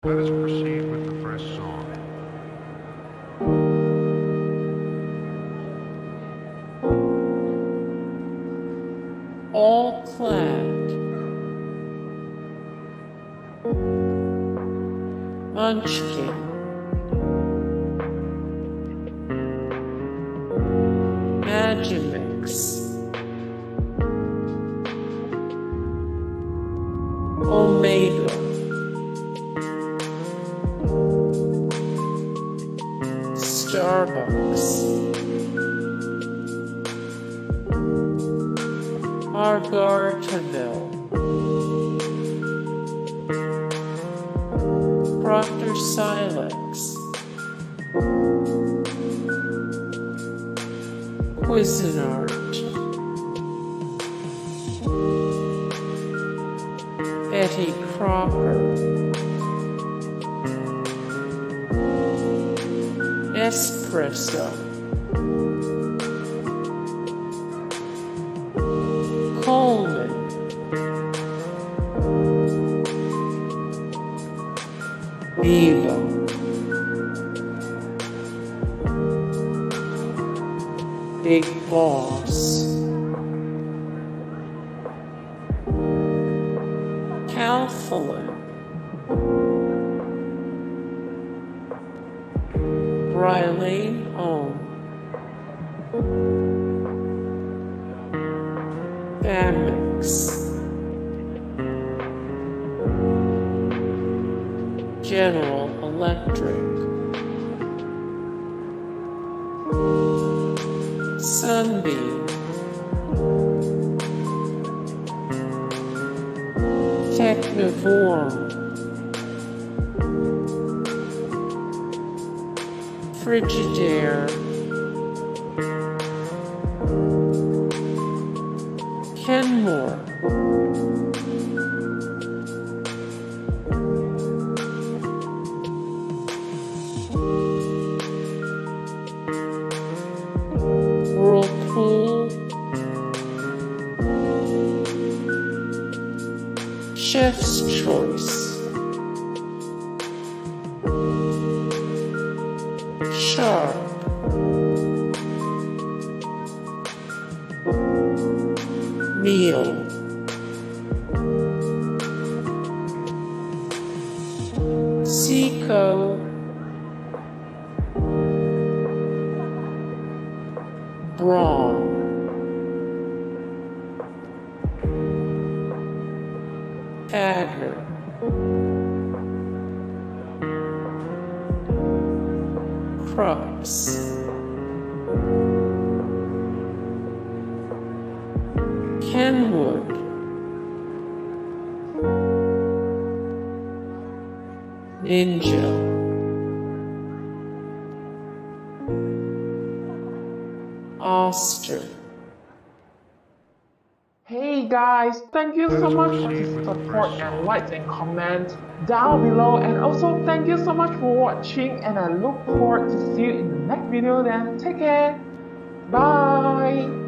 Let us proceed with the first song. All clad, Munchkin, Magimix, Omega, Starbucks, Argartaville, Proctor Silex, Cuisinart, Betty Crocker, Espresso, Coleman, Vivo, Big Boss, Calphalin, Riley Ohm, Famix, General Electric, Sunbeam, Technivorm, Frigidaire, Kenmore, Whirlpool, Chef's Choice, Sharp, Meal, Seco, Braun, Adler, Crux, Kenwood, Ninja, Oster. Hey guys, thank you so much for the support and likes and comments down below, and also thank you so much for watching, and I look forward to see you in the next video. Then take care, bye.